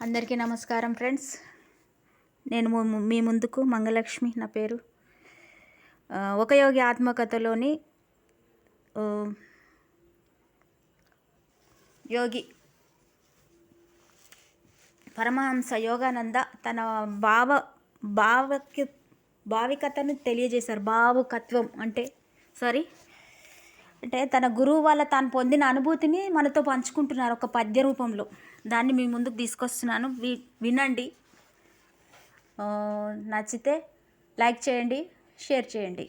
అందరికీ నమస్కారం ఫ్రెండ్స్. నేను మీ ముందుకు మంగలక్ష్మి నా పేరు. ఒక యోగి ఆత్మకథలోని యోగి పరమహంస యోగానంద తన భావికతను తెలియజేశారు. భావుకత్వం అంటే తన గురువు వల్ల తాను పొందిన అనుభూతిని మనతో పంచుకుంటున్నారు ఒక పద్య రూపంలో. దాన్ని మీ ముందుకు తీసుకొస్తున్నాను, వినండి. నచ్చితే లైక్ చేయండి, షేర్ చేయండి.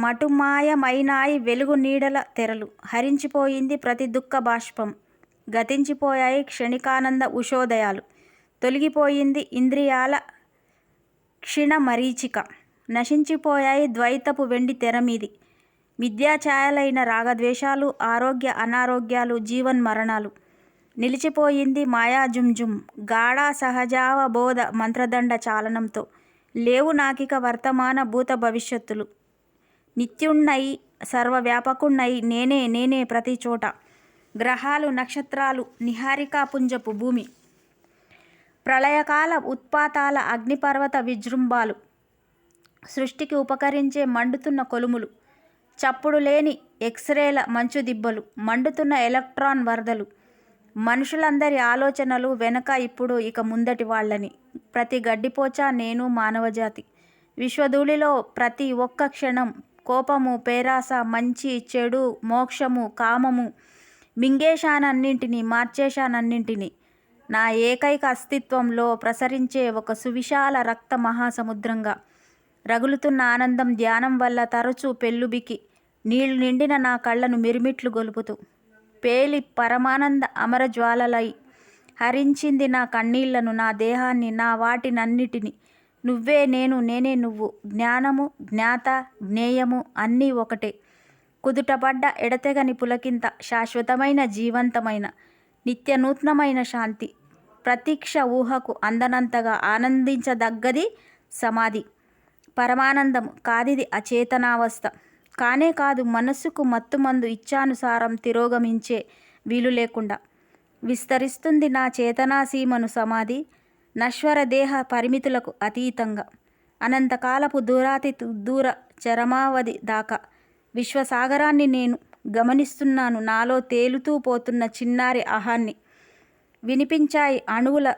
మటుమాయమైనాయి వెలుగు నీడల తెరలు, హరించిపోయింది ప్రతి దుఃఖ బాష్పం, గతించిపోయాయి క్షణికానంద ఉషోదయాలు, తొలగిపోయింది ఇంద్రియాల క్షీణ మరీచిక, నశించిపోయాయి ద్వైతపు వెండి తెరమీది మిథ్యాఛాయలైన రాగద్వేషాలు, ఆరోగ్య అనారోగ్యాలు, జీవన్మరణాలు, నిలిచిపోయింది మాయాజుంజుం గాఢ సహజావబోధ మంత్రదండ చాలనంతో, లేవు నాకిక వర్తమాన భూత భవిష్యత్తులు, నిత్యున్నై సర్వవ్యాపకున్నై నేనే నేనే ప్రతి చోట, గ్రహాలు నక్షత్రాలు నిహారికా పుంజపు భూమి, ప్రళయకాల ఉత్పాతాల అగ్నిపర్వత విజృంభాలు, సృష్టికి ఉపకరించే మండుతున్న కొలుములు, చప్పుడు లేని ఎక్స్రేల మంచు దిబ్బలు, మండుతున్న ఎలక్ట్రాన్ వరదలు, మనుషులందరి ఆలోచనలు వెనక ఇప్పుడు ఇక ముందటి వాళ్ళని, ప్రతి గడ్డిపోచ నేను మానవజాతి, విశ్వధూళిలో ప్రతి ఒక్క క్షణం, కోపము పేరాస మంచి చెడు మోక్షము కామము, మింగేశానన్నింటినీ మార్చేశానన్నింటినీ, నా ఏకైక అస్తిత్వంలో ప్రసరించే ఒక సువిశాల రక్త మహాసముద్రంగా, రగులుతున్న ఆనందం ధ్యానం వల్ల తరచూ పెళ్ళుబికి నీళ్లు నిండిన నా కళ్ళను మిరుమిట్లు గొలుపుతూ, పేలి పరమానంద అమరజ్వాలలై హరించింది నా కన్నీళ్లను, నా దేహాన్ని, నా వాటినన్నిటిని, నువ్వే నేను నేనే నువ్వు, జ్ఞానము జ్ఞాత జ్ఞేయము అన్నీ ఒకటే, కుదుటపడ్డ ఎడతెగని పులకింత, శాశ్వతమైన జీవంతమైన నిత్యనూత్నమైన శాంతి, ప్రతీక్ష ఊహకు అందనంతగా ఆనందించదగ్గది సమాధి, పరమానందము కాదిది అచేతనావస్థ, కానే కాదు మనస్సుకు మత్తుమందు ఇచ్చానుసారం తిరోగమించే వీలు లేకుండా, విస్తరిస్తుంది నా చేతనాసీమను సమాధి, నశ్వర దేహ పరిమితులకు అతీతంగా, అనంతకాలపు దూరాతి దూర చరమావధి దాకా, విశ్వసాగరాన్ని నేను గమనిస్తున్నాను, నాలో తేలుతూ పోతున్న చిన్నారి అహాన్ని, వినిపించాయి అణువుల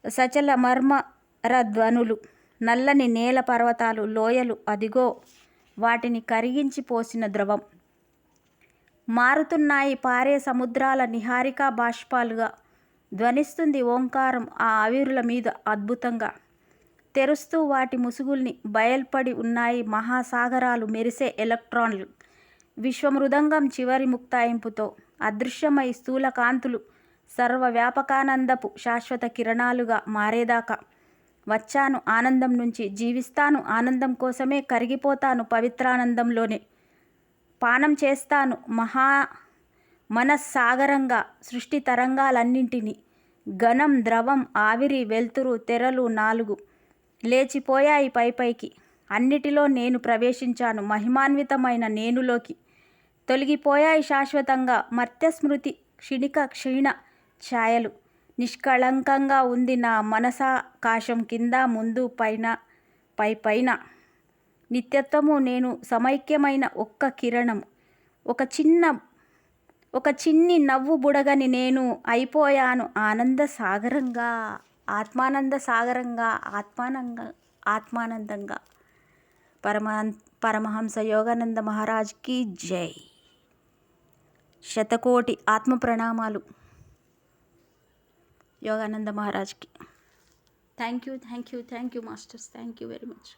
సచల మర్మరధ్వనులు, నల్లని నేల పర్వతాలు లోయలు అదిగో వాటిని కరిగించి పోసిన ద్రవం, మారుతున్నాయి పారే సముద్రాల నిహారికా బాష్పాలుగా, ధ్వనిస్తుంది ఓంకారం ఆ ఆవిరుల మీద అద్భుతంగా, తెరుస్తూ వాటి ముసుగుల్ని బయల్పడి ఉన్నాయి మహాసాగరాలు మెరిసే ఎలక్ట్రాన్లు, విశ్వమృదంగం చివరి ముక్తాయింపుతో అదృశ్యమై స్థూల కాంతులు సర్వవ్యాపకానందపు శాశ్వత కిరణాలుగా మారేదాకా వచ్చాను ఆనందం నుంచి, జీవిస్తాను ఆనందం కోసమే, కరిగిపోతాను పవిత్రానందంలోనే, పానం చేస్తాను మనస్సాగరంగా సృష్టి తరంగాలన్నింటినీ, ఘనం ద్రవం ఆవిరి వెల్తురు తెరలు నాలుగు లేచిపోయాయి పైపైకి, అన్నిటిలో నేను ప్రవేశించాను మహిమాన్వితమైన నేనులోకి, తొలగిపోయాయి శాశ్వతంగా మర్త్యస్మృతి క్షిణిక క్షీణ ఛాయలు, నిష్కళంకంగా ఉంది నా మనసాకాశం కింద ముందు పైన పైన, నిత్యత్వము నేను సమైక్యమైన ఒక్క కిరణం, ఒక చిన్ని నవ్వు బుడగని నేను అయిపోయాను ఆనంద సాగరంగా, ఆత్మానంద సాగరంగా, ఆత్మానందంగా. పరమహంస యోగానంద మహారాజ్కి జై. శతకోటి ఆత్మ ప్రణామాలు యోగానంద మహారాజ్కి. Thank you masters, thank you very much.